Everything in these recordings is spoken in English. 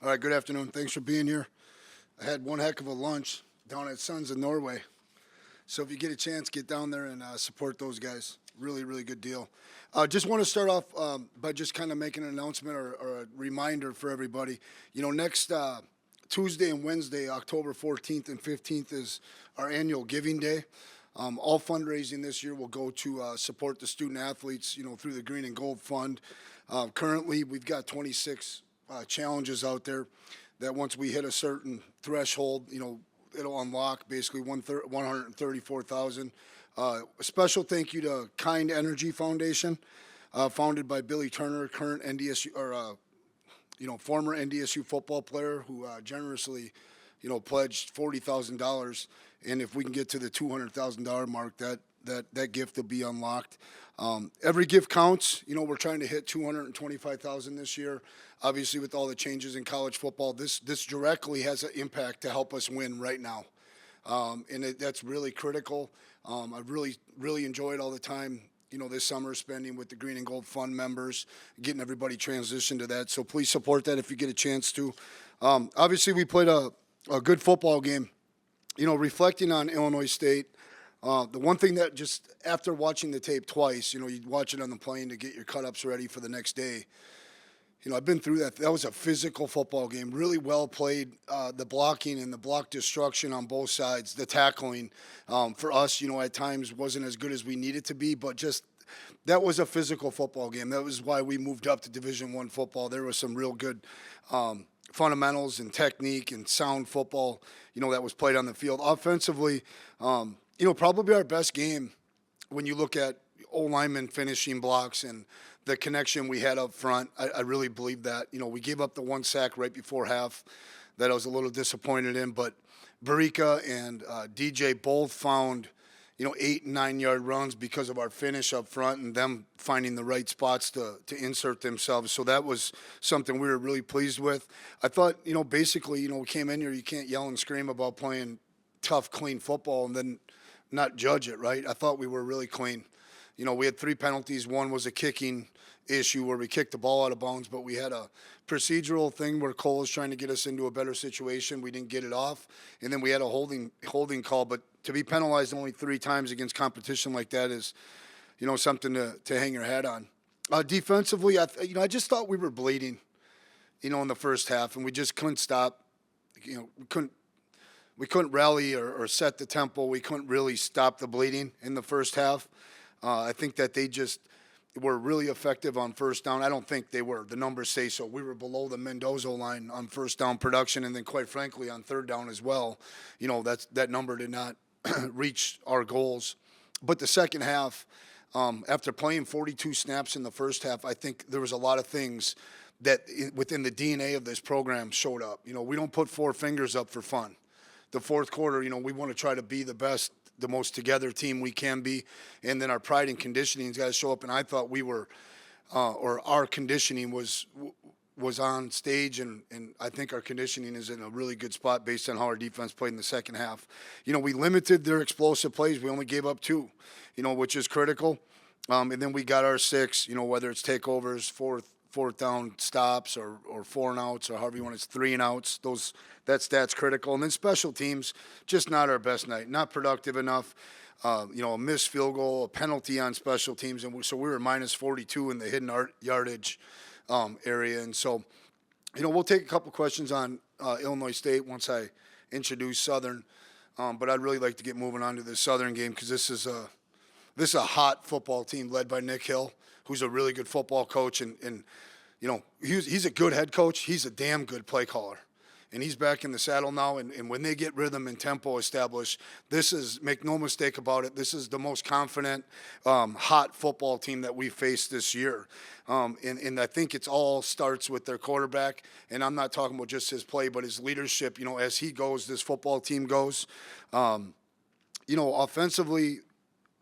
All right, good afternoon. Thanks for being here. I had one heck of a lunch down at Sons in Norway. So if you get a chance, get down there and support those guys. Really, really good deal. Just want to start off by just kind of making an announcement or a reminder for everybody. Next Tuesday and Wednesday, October 14th and 15th, is our annual Giving Day. All fundraising this year will go to support the student athletes, through the Green and Gold Fund. Currently, we've got 26 challenges out there that once we hit a certain threshold, it'll unlock basically 134,000. A special thank you to Kind Energy Foundation, founded by Billy Turner, current NDSU or former NDSU football player who generously, pledged $40,000. And if we can get to the $200,000 mark, that gift will be unlocked. Every gift counts. We're trying to hit 225,000 this year. Obviously, with all the changes in college football, this directly has an impact to help us win right now, and that's really critical. I've really enjoyed all the time this summer spending with the Green and Gold Fund members, getting everybody transitioned to that. So please support that if you get a chance to. Obviously, we played a good football game. Reflecting on Illinois State. The one thing that just after watching the tape twice, you watch it on the plane to get your cut-ups ready for the next day. I've been through that. That was a physical football game, really well played. The blocking and the block destruction on both sides, the tackling for us, at times wasn't as good as we needed to be, but just that was a physical football game. That was why we moved up to Division I football. There was some real good fundamentals and technique and sound football, that was played on the field. Offensively, probably our best game when you look at O-lineman finishing blocks and the connection we had up front. I really believe that. We gave up the one sack right before half that I was a little disappointed in, but Barika and DJ both found, 8 and 9 yard runs because of our finish up front and them finding the right spots to insert themselves. So that was something we were really pleased with. I thought, basically, we came in here, you can't yell and scream about playing tough, clean football and then not judge it, right? I thought we were really clean. We had 3 penalties. One was a kicking issue where we kicked the ball out of bounds, but we had a procedural thing where Cole was trying to get us into a better situation. We didn't get it off. And then we had a holding call. But to be penalized only 3 times against competition like that is, something to hang your hat on. Defensively, I just thought we were bleeding, in the first half, and we just couldn't stop. We couldn't rally or set the tempo. We couldn't really stop the bleeding in the first half. I think that they just were really effective on first down. I don't think they were. The numbers say so. We were below the Mendoza line on first down production, and then quite frankly on third down as well. That number did not reach our goals. But the second half, after playing 42 snaps in the first half, I think there was a lot of things that within the DNA of this program showed up. We don't put 4 fingers up for fun. The fourth quarter, we want to try to be the best, the most together team we can be, and then our pride and conditioning's got to show up. And I thought we were, or our conditioning was on stage, and I think our conditioning is in a really good spot based on how our defense played in the second half. We limited their explosive plays. We only gave up 2, which is critical. And then we got our 6, whether it's takeovers, fourth down stops or 4 and outs or however you want it, 3 and outs. That stat's critical. And then special teams, just not our best night, not productive enough. A missed field goal, a penalty on special teams, and so we were minus 42 in the hidden yardage area. And so, we'll take a couple questions on Illinois State once I introduce Southern. But I'd really like to get moving on to the Southern game because this is a hot football team led by Nick Hill, who's a really good football coach, and he's a good head coach. He's a damn good play caller. And he's back in the saddle now, and when they get rhythm and tempo established, make no mistake about it, this is the most confident, hot football team that we've faced this year. And I think it all starts with their quarterback, and I'm not talking about just his play, but his leadership. As he goes, this football team goes. Offensively,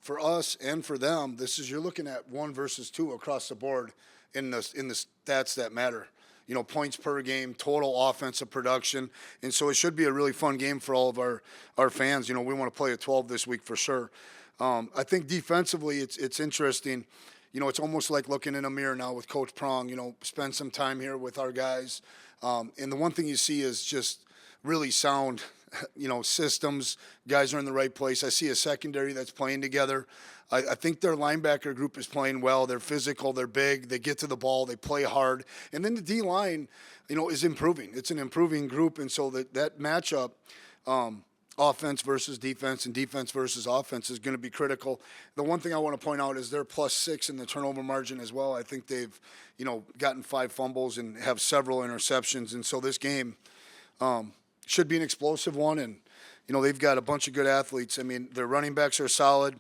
for us and for them, you're looking at 1 versus 2 across the board in the stats that matter. Points per game, total offensive production. And so it should be a really fun game for all of our fans. We want to play a 12 this week for sure. I think defensively it's interesting. it's almost like looking in a mirror now with Coach Prong. Spend some time here with our guys, and the one thing you see is just really sound, systems. Guys are in the right place. I see a secondary that's playing together. I think their linebacker group is playing well. They're physical. They're big. They get to the ball. They play hard. And then the D line, is improving. It's an improving group, and so that matchup. Offense versus defense and defense versus offense is going to be critical. The one thing I want to point out is they're +6 in the turnover margin as well. I think they've, gotten 5 fumbles and have several interceptions. And so this game should be an explosive one. And, they've got a bunch of good athletes. I mean, their running backs are solid.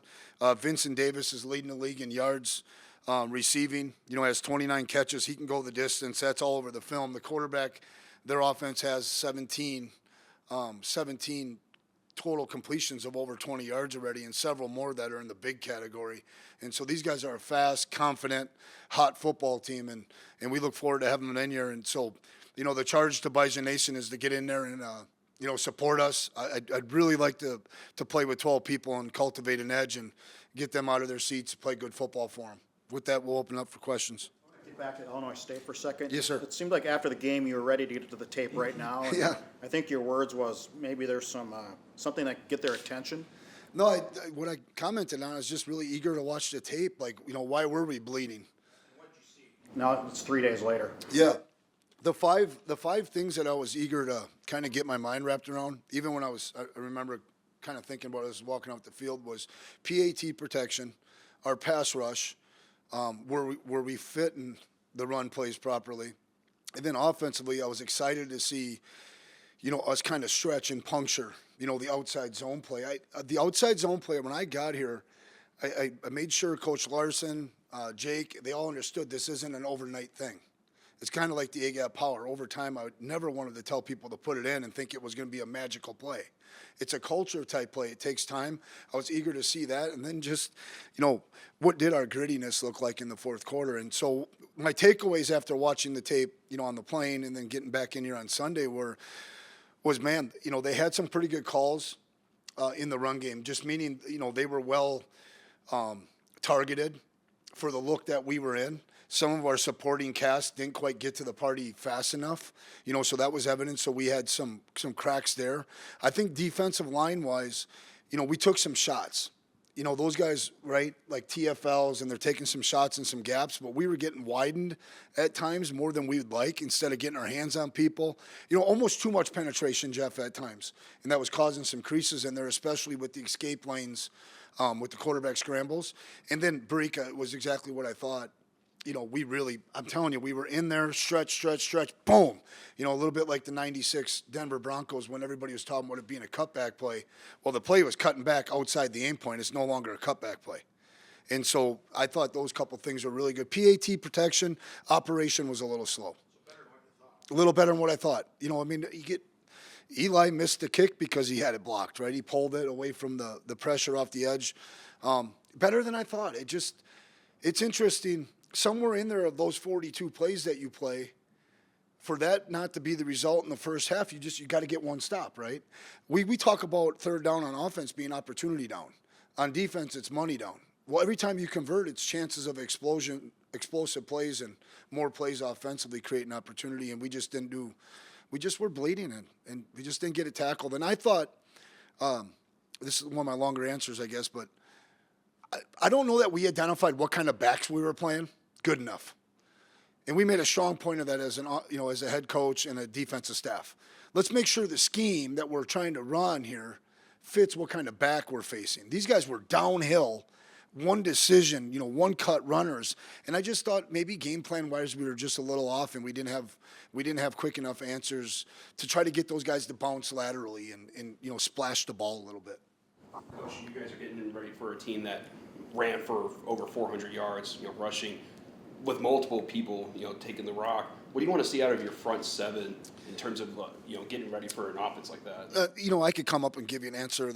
Vincent Davis is leading the league in yards receiving. Has 29 catches. He can go the distance. That's all over the film. The quarterback, their offense has 17 total completions of over 20 yards already, and several more that are in the big category. And so these guys are a fast, confident, hot football team, and we look forward to having them in here. And so, the charge to Bison Nation is to get in there and, support us. I'd really like to play with 12 people and cultivate an edge and get them out of their seats, play good football for them. With that, we'll open up for questions. Back to Illinois State for a second. Yes, sir. It seemed like after the game you were ready to get to the tape right now. And Yeah. I think your words was maybe there's some something that get their attention. No, what I commented on is just really eager to watch the tape. Like, why were we bleeding? Now it's 3 days later. Yeah. The five things that I was eager to kind of get my mind wrapped around, even when I remember kind of thinking about it as I was walking off the field, was PAT protection, our pass rush, were we fitting the run plays properly, and then offensively, I was excited to see, us kind of stretch and puncture, the outside zone play. The outside zone play, when I got here, I made sure Coach Larson, Jake, they all understood this isn't an overnight thing. It's kind of like the A-gap power. Over time, I never wanted to tell people to put it in and think it was going to be a magical play. It's a culture type play. It takes time. I was eager to see that. And then just, what did our grittiness look like in the fourth quarter? And so my takeaways after watching the tape, on the plane and then getting back in here on Sunday was, man, they had some pretty good calls in the run game, just meaning, they were well targeted for the look that we were in. Some of our supporting cast didn't quite get to the party fast enough, so that was evident. So we had some cracks there. I think defensive line-wise, we took some shots. Those guys, right, like TFLs, and they're taking some shots and some gaps, but we were getting widened at times more than we would like instead of getting our hands on people. Almost too much penetration, Jeff, at times. And that was causing some creases in there, especially with the escape lanes, with the quarterback scrambles. And then Barika was exactly what I thought. I'm telling you, we were in there, stretch, boom. A little bit like the 96 Denver Broncos when everybody was talking about it being a cutback play. Well, the play was cutting back outside the aim point. It's no longer a cutback play. And so I thought those couple things were really good. PAT protection, operation was a little slow. A little better than what I thought. Eli missed the kick because he had it blocked, right? He pulled it away from the pressure off the edge. Better than I thought. It's interesting. Somewhere in there of those 42 plays that you play, for that not to be the result in the first half, you got to get one stop, right? We talk about third down on offense being opportunity down. On defense, it's money down. Well, every time you convert, it's chances of explosive plays and more plays offensively create an opportunity, and we just were bleeding and we just didn't get it tackled. And I thought, this is one of my longer answers, I guess, but I don't know that we identified what kind of backs we were playing good enough. And we made a strong point of that as a head coach and a defensive staff. Let's make sure the scheme that we're trying to run here fits what kind of back we're facing. These guys were downhill, one decision, one cut runners. And I just thought maybe game plan wise we were just a little off and we didn't have quick enough answers to try to get those guys to bounce laterally and splash the ball a little bit. Coach, you guys are getting ready for a team that ran for over 400 yards, rushing, with multiple people, taking the rock. What do you want to see out of your front seven in terms of, getting ready for an offense like that? I could come up and give you an answer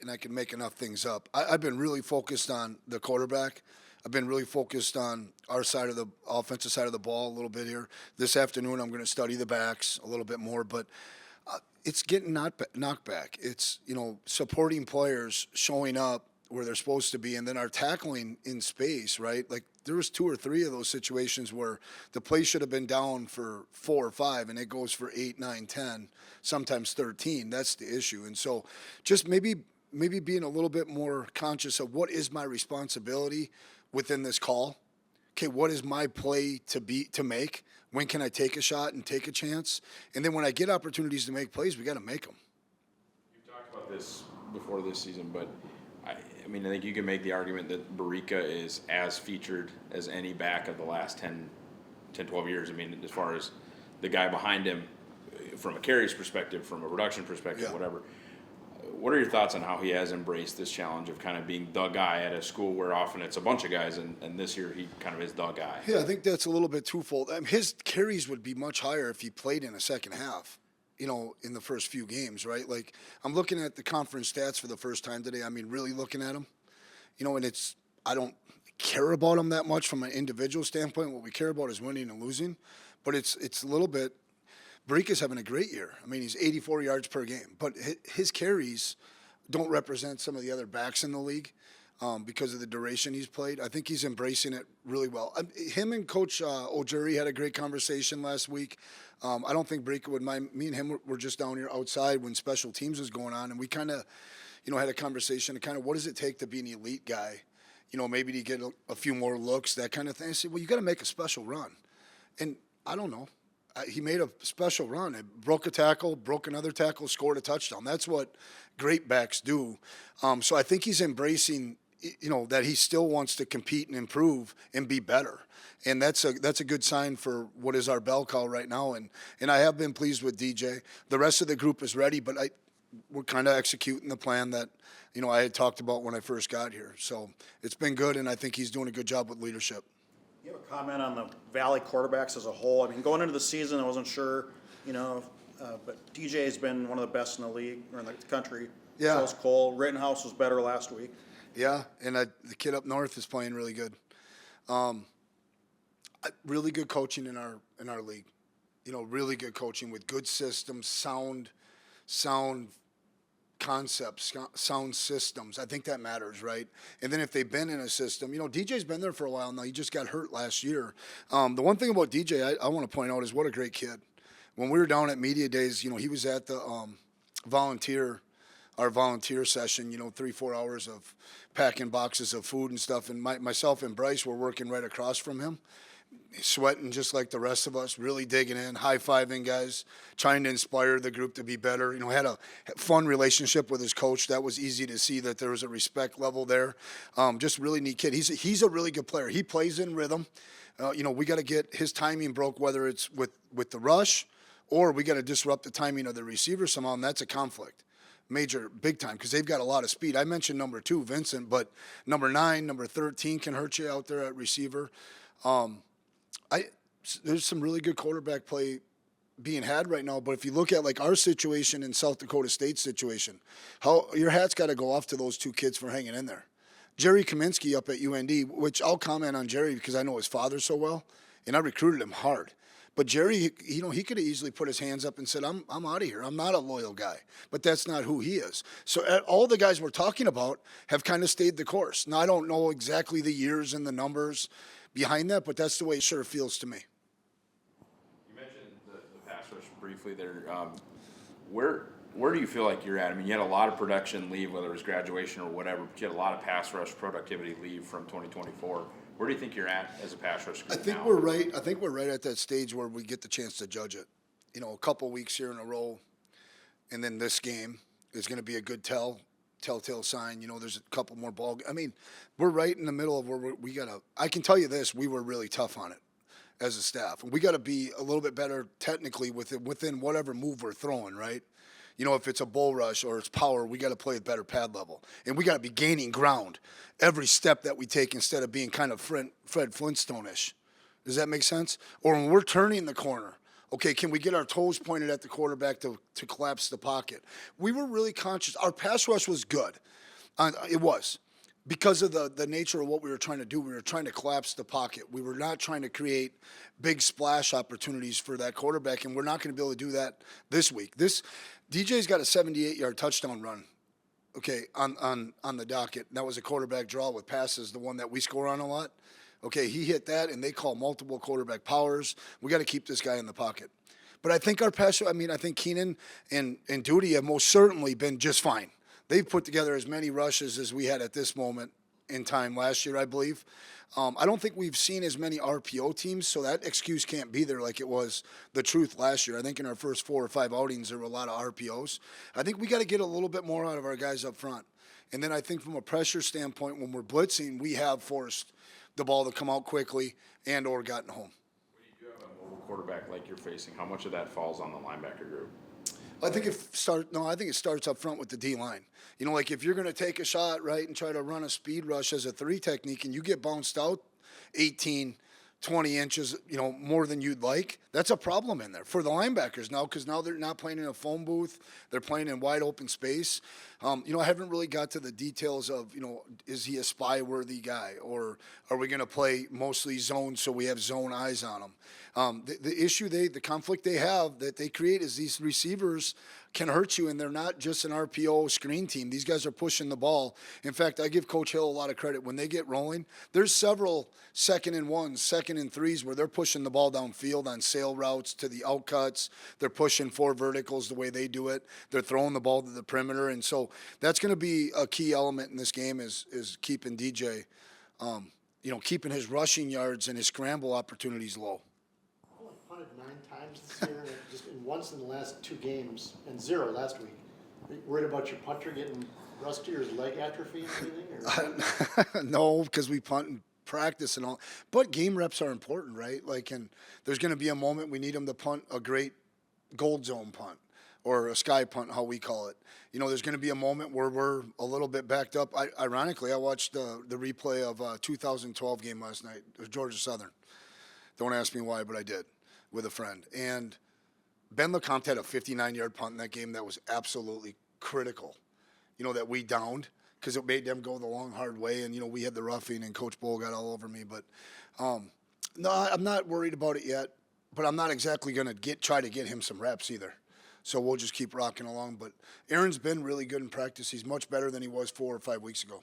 and I can make enough things up. I've been really focused on the quarterback. I've been really focused on our side of the offensive side of the ball a little bit here. This afternoon, I'm going to study the backs a little bit more, but it's getting knocked back. It's, supporting players showing up where they're supposed to be, and then our tackling in space, right? Like there was 2 or 3 of those situations where the play should have been down for 4 or 5, and it goes for 8, 9, 10, sometimes 13. That's the issue. And so just maybe being a little bit more conscious of what is my responsibility within this call. Okay, what is my play to make? When can I take a shot and take a chance? And then when I get opportunities to make plays, we got to make them. You've talked about this before this season, but I mean, I think you can make the argument that Barica is as featured as any back of the last 10, 12 years. I mean, as far as the guy behind him, from a carries perspective, from a production perspective, whatever. What are your thoughts on how he has embraced this challenge of kind of being the guy at a school where often it's a bunch of guys, and this year he kind of is the guy? Yeah, I think that's a little bit twofold. His carries would be much higher if he played in a second half, in the first few games, right? Like, I'm looking at the conference stats for the first time today. I mean, really looking at them, and I don't care about them that much from an individual standpoint. What we care about is winning and losing, but it's a little bit. Barica's having a great year. I mean, he's 84 yards per game, but his carries don't represent some of the other backs in the league because of the duration he's played. I think he's embracing it really well. Him and Coach O'Jury had a great conversation last week. I don't think Barica would mind. Me and him were just down here outside when special teams was going on, and we kind of, had a conversation of kind of what does it take to be an elite guy, maybe to get a few more looks, that kind of thing. I said, well, you got to make a special run, and I don't know. He made a special run. It broke a tackle, broke another tackle, scored a touchdown. That's what great backs do. So I think he's embracing, that he still wants to compete and improve and be better. And that's a good sign for what is our bell cow right now. And I have been pleased with DJ. The rest of the group is ready, but we're kind of executing the plan that, I had talked about when I first got here. So it's been good, and I think he's doing a good job with leadership. You have a comment on the Valley quarterbacks as a whole? I mean, going into the season, I wasn't sure, but DJ has been one of the best in the league or in the country. Yeah. So is Cole. Rittenhouse was better last week. Yeah, and the kid up north is playing really good. Really good coaching in our league. Really good coaching with good systems, sound concepts, sound systems. I think that matters, right? And then if they've been in a system, DJ's been there for a while now. He just got hurt last year. The one thing about DJ I want to point out is what a great kid. When we were down at media days, he was at the volunteer session, 3-4 hours of packing boxes of food and stuff. And myself and Bryce were working right across from him. Sweating just like the rest of us, really digging in, high-fiving guys, trying to inspire the group to be better. Had a fun relationship with his coach. That was easy to see that there was a respect level there. Just really neat kid. He's a really good player. He plays in rhythm. We got to get his timing broke, whether it's with the rush or we got to disrupt the timing of the receiver somehow, and that's a conflict. Big time, because they've got a lot of speed. I mentioned number 2, Vincent, but number 9, number 13 can hurt you out there at receiver. There's some really good quarterback play being had right now, but if you look at like our situation in South Dakota State's situation, how your hat's got to go off to those 2 kids for hanging in there. Jerry Kaminsky up at UND, which I'll comment on Jerry because I know his father so well, and I recruited him hard. But Jerry, he could have easily put his hands up and said, I'm out of here. I'm not a loyal guy. But that's not who he is. So all the guys we're talking about have kind of stayed the course. Now, I don't know exactly the years and the numbers behind that, but that's the way it sure feels to me. You mentioned the pass rush briefly there. Where do you feel like you're at? I mean, you had a lot of production leave, whether it was graduation or whatever, but you had a lot of pass rush productivity leave from 2024. Where do you think you're at as a pass rush group now? I think we're right at that stage where we get the chance to judge it. A couple weeks here in a row, and then this game is going to be a good telltale sign. There's a couple more I mean, we're right in the middle of where we got to – I can tell you this, we were really tough on it as a staff. And we got to be a little bit better technically within whatever move we're throwing, right? If it's a bull rush or it's power, we got to play at better pad level. And we got to be gaining ground every step that we take instead of being kind of Fred Flintstone-ish. Does that make sense? Or when we're turning the corner, okay, can we get our toes pointed at the quarterback to collapse the pocket? We were really conscious. Our pass rush was good. It was. Because of the nature of what we were trying to do, we were trying to collapse the pocket. We were not trying to create big splash opportunities for that quarterback, and we're not going to be able to do that this week. DJ's got a 78-yard touchdown run okay, on the docket. That was a quarterback draw with passes, the one that we score on a lot. Okay, he hit that, and they call multiple quarterback powers. We got to keep this guy in the pocket. But I think our pass, I think Keenan and Duty have most certainly been just fine. They've put together as many rushes as we had at this moment in time last year, I believe. I don't think we've seen as many RPO teams, so that excuse can't be there like it was the truth last year. I think in our first 4 or 5 outings, there were a lot of RPOs. I think we got to get a little bit more out of our guys up front. And then I think from a pressure standpoint, when we're blitzing, we have forced the ball to come out quickly and or gotten home. When you do have a mobile quarterback like you're facing, how much of that falls on the linebacker group? I think it starts up front with the D line. You know, like if you're going to take a shot, right, and try to run a speed rush as a 3 technique and you get bounced out 18, 20 inches, more than you'd like, that's a problem in there for the linebackers now, because now they're not playing in a phone booth. They're playing in wide open space. I haven't really got to the details of, is he a spy-worthy guy, or are we going to play mostly zone so we have zone eyes on him? The issue the conflict they have that they create is these receivers can hurt you, and they're not just an RPO screen team. These guys are pushing the ball. In fact, I give Coach Hill a lot of credit. When they get rolling, there's several 2nd and 1s, 2nd and 3s where they're pushing the ball downfield on sail routes to the outcuts. They're pushing 4 verticals the way they do it. They're throwing the ball to the perimeter. And so that's going to be a key element in this game is keeping DJ, keeping his rushing yards and his scramble opportunities low. Only punted 9 times this year, and just once in the last 2 games, and 0 last week. Are you worried about your punter getting rusty or his leg atrophy or anything? Or? No, because we punt in practice and all. But game reps are important, right? And there's going to be a moment we need him to punt a great gold zone punt or a sky punt, how we call it. There's going to be a moment where we're a little bit backed up. Ironically, I watched the replay of a 2012 game last night. It was Georgia Southern. Don't ask me why, but I did with a friend. And Ben LeCompte had a 59-yard punt in that game that was absolutely critical, that we downed because it made them go the long, hard way. And, we had the roughing, and Coach Bull got all over me. But, no, I'm not worried about it yet. But I'm not exactly going to try to get him some reps either. So we'll just keep rocking along. But Aaron's been really good in practice. He's much better than he was 4 or 5 weeks ago.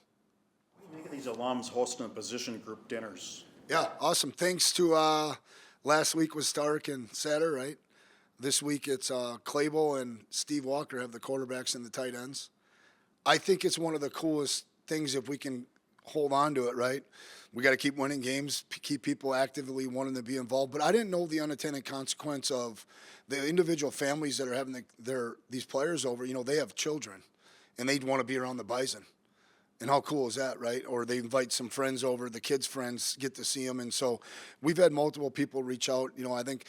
What do you think of these alums hosting position group dinners? Yeah, awesome. Thanks to last week was Stark and Satter, right? This week it's Clable and Steve Walker have the quarterbacks and the tight ends. I think it's one of the coolest things if we can hold on to it, right? We got to keep winning games, keep people actively wanting to be involved. But I didn't know the unintended consequence of the individual families that are having these players over. They have children, and they'd want to be around the Bison. And how cool is that, right? Or they invite some friends over, the kids' friends get to see them. And so we've had multiple people reach out. I think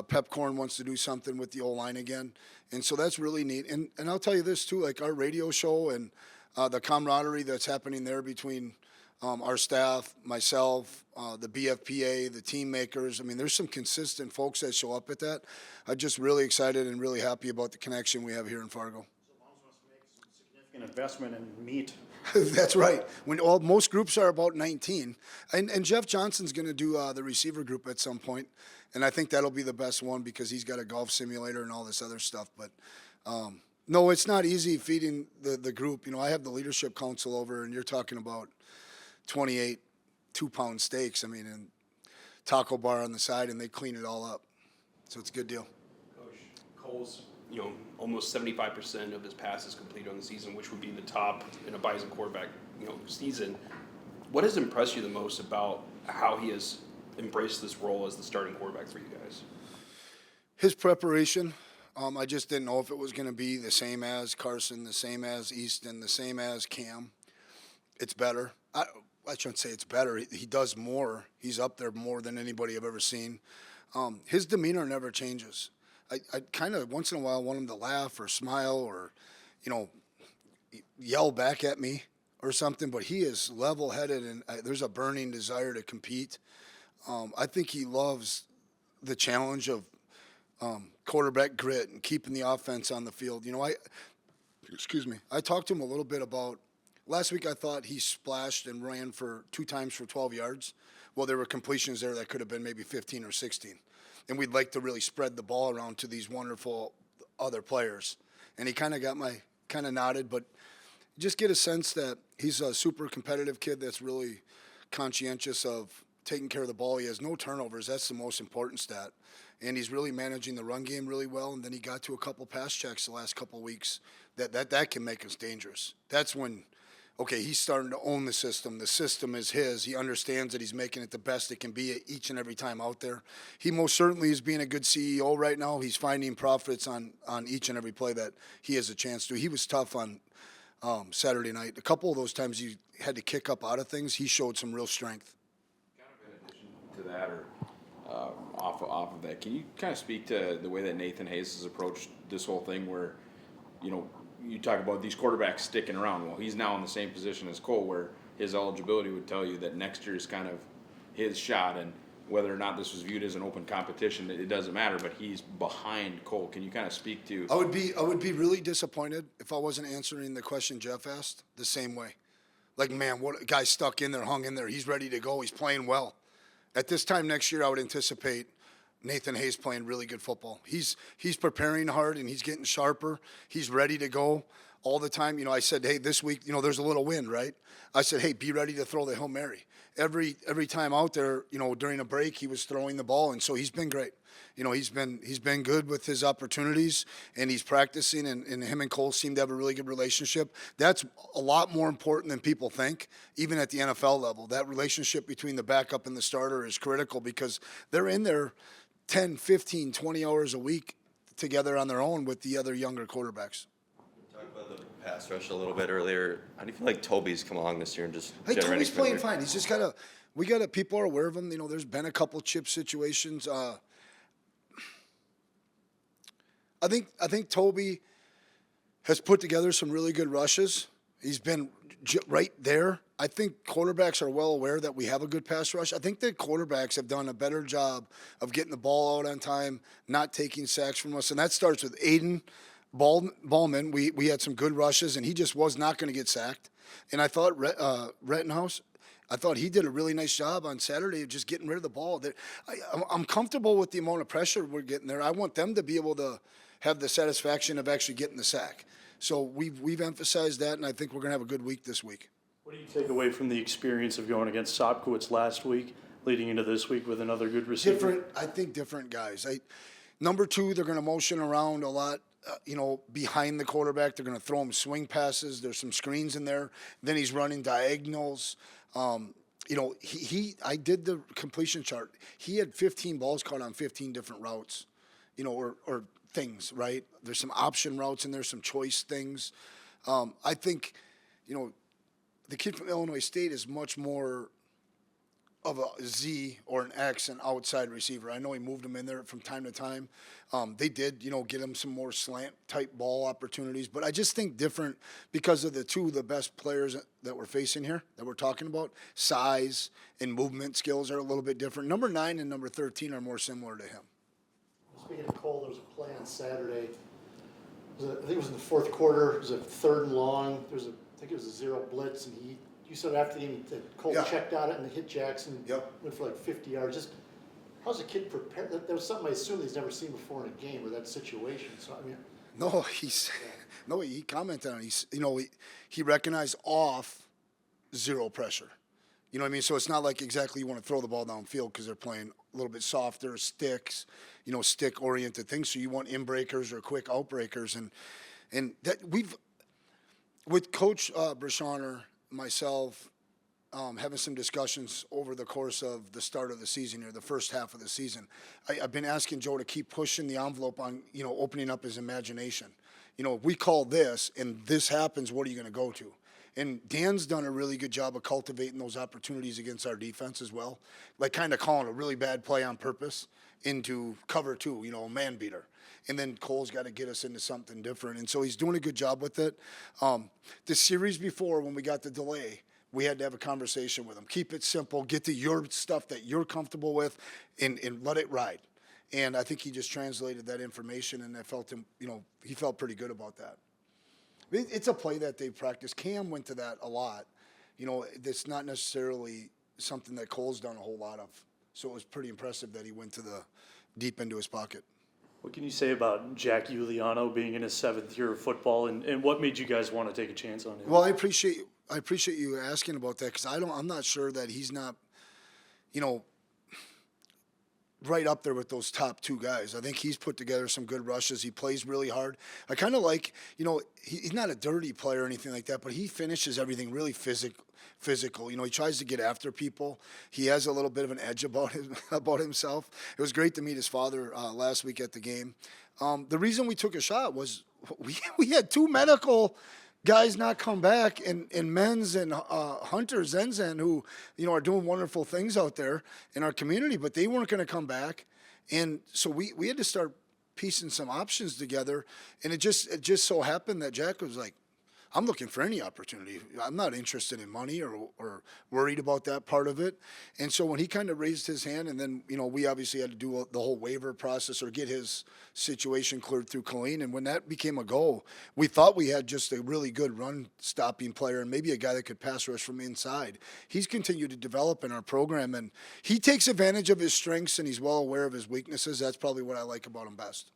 Pepcorn wants to do something with the O-line again. And so that's really neat. And I'll tell you this, too, like our radio show and the camaraderie that's happening there between our staff, myself, the BFPA, the team makers. I mean, there's some consistent folks that show up at that. I'm just really excited and really happy about the connection we have here in Fargo. So alums must make some significant investment in meat. That's right. Most groups are about 19, and Jeff Johnson's going to do the receiver group at some point, and I think that'll be the best one because he's got a golf simulator and all this other stuff. But no, it's not easy feeding the group. I have the leadership council over, and you're talking about 28 2-pound steaks. I mean, and taco bar on the side, and they clean it all up, so it's a good deal. Coach Cole's, almost 75% of his passes completed on the season, which would be the top in a Bison quarterback, season. What has impressed you the most about how he has embraced this role as the starting quarterback for you guys? His preparation. I just didn't know if it was going to be the same as Carson, the same as Easton, the same as Cam. It's better. I shouldn't say it's better. He does more. He's up there more than anybody I've ever seen. His demeanor never changes. I kind of once in a while want him to laugh or smile or, yell back at me or something, but he is level-headed and there's a burning desire to compete. I think he loves the challenge of quarterback grit and keeping the offense on the field. I talked to him a little bit about last week. I thought he splashed and ran for 2 times for 12 yards. Well, there were completions there that could have been maybe 15 or 16. And we'd like to really spread the ball around to these wonderful other players. And he kind of nodded, but just get a sense that he's a super competitive kid that's really conscientious of taking care of the ball. He has no turnovers. That's the most important stat. And he's really managing the run game really well. And then he got to a couple pass checks the last couple of weeks that can make us dangerous. That's when, okay, he's starting to own the system. The system is his. He understands that he's making it the best it can be each and every time out there. He most certainly is being a good CEO right now. He's finding profits on each and every play that he has a chance to. He was tough on Saturday night. A couple of those times he had to kick up out of things. He showed some real strength. Kind of in addition to that, or off of that, can you kind of speak to the way that Nathan Hayes has approached this whole thing, where, you know, you talk about these quarterbacks sticking around. Well, he's now in the same position as Cole, where his eligibility would tell you that next year is kind of his shot, and whether or not this was viewed as an open competition, it doesn't matter. But he's behind Cole. Can you kind of speak to? I would be really disappointed if I wasn't answering the question Jeff asked the same way. Like, man, what a guy stuck in there, hung in there. He's ready to go. He's playing well. At this time next year, I would anticipate Nathan Hayes playing really good football. He's preparing hard and he's getting sharper. He's ready to go all the time. You know, I said, hey, this week, you know, there's a little wind, right? I said, hey, be ready to throw the Hail Mary. Every time out there, you know, during a break, he was throwing the ball, and so he's been great. You know, he's been good with his opportunities, and he's practicing, and him and Cole seem to have a really good relationship. That's a lot more important than people think, even at the NFL level. That relationship between the backup and the starter is critical because they're in there 10, 15, 20 hours a week together on their own with the other younger quarterbacks. Talk about the pass rush a little bit earlier. How do you feel like Toby's come along this year and just Hey, generating Toby's playing pressure? fine. He's just people are aware of him. You know, there's been a couple chip situations. I think Toby has put together some really good rushes. He's been right there. I think quarterbacks are well aware that we have a good pass rush. I think that quarterbacks have done a better job of getting the ball out on time, not taking sacks from us, and that starts with Aiden Ballman. We had some good rushes, and he just was not going to get sacked. And I thought Rettenhouse, I thought he did a really nice job on Saturday of just getting rid of the ball. I'm comfortable with the amount of pressure we're getting there. I want them to be able to have the satisfaction of actually getting the sack. So we've emphasized that, and I think we're going to have a good week this week. What do you take away from the experience of going against Sopkowitz last week, leading into this week with another good receiver? Different guys. Number two, they're going to motion around a lot, behind the quarterback. They're going to throw him swing passes. There's some screens in there. Then he's running diagonals. I did the completion chart. He had 15 balls caught on 15 different routes, or things, right? There's some option routes in there, some choice things. I think, the kid from Illinois State is much more of a Z or an X, an outside receiver. I know he moved him in there from time to time. They did, get him some more slant-type ball opportunities. But I just think different because of the best players that we're facing here, that we're talking about. Size and movement skills are a little bit different. Number 9 and number 13 are more similar to him. Speaking of Cole, there was a play on Saturday. I think it was in the fourth quarter. It was a 3rd and long. I think it was a 0 blitz, and you said after the game that Cole checked on it and hit Jackson. Yep. Went for like 50 yards. Just how's a kid prepared? That was something I assume he's never seen before in a game or that situation. So I mean, he commented on it. He recognized off 0 pressure. You know what I mean? So it's not like exactly you want to throw the ball downfield because they're playing a little bit softer, sticks, stick-oriented things. So you want in-breakers or quick out-breakers. And that with Coach Brashaner, myself, having some discussions over the course of the start of the season or the first half of the season, I've been asking Joe to keep pushing the envelope on, opening up his imagination. If we call this and this happens, what are you going to go to? And Dan's done a really good job of cultivating those opportunities against our defense as well, like kind of calling a really bad play on purpose into cover 2, a man beater. And then Cole's got to get us into something different. And so he's doing a good job with it. The series before, when we got the delay, we had to have a conversation with him. Keep it simple. Get to your stuff that you're comfortable with and let it ride. And I think he just translated that information, and I felt him, he felt pretty good about that. It's a play that they practiced. Cam went to that a lot. It's not necessarily something that Cole's done a whole lot of. So it was pretty impressive that he went to the deep into his pocket. What can you say about Jack Giuliano being in his 7th year of football, and what made you guys want to take a chance on him? Well, I appreciate you asking about that because I'm not sure that he's not, you know, right up there with those top 2 guys. I think he's put together some good rushes. He plays really hard. I kind of like, you know, he's not a dirty player or anything like that, but he finishes everything really physical. You know, he tries to get after people. He has a little bit of an edge about himself. It was great to meet his father last week at the game. The reason we took a shot was we had 2 medical guys not come back, and Men's and Hunter Zenzen, who, you know, are doing wonderful things out there in our community, but they weren't going to come back. And so we had to start piecing some options together. And it just so happened that Jack was like, I'm looking for any opportunity. I'm not interested in money or worried about that part of it. And so when he kind of raised his hand, and then, you know, we obviously had to do the whole waiver process or get his situation cleared through Colleen. And when that became a goal, we thought we had just a really good run-stopping player and maybe a guy that could pass rush from inside. He's continued to develop in our program, and he takes advantage of his strengths, and he's well aware of his weaknesses. That's probably what I like about him best.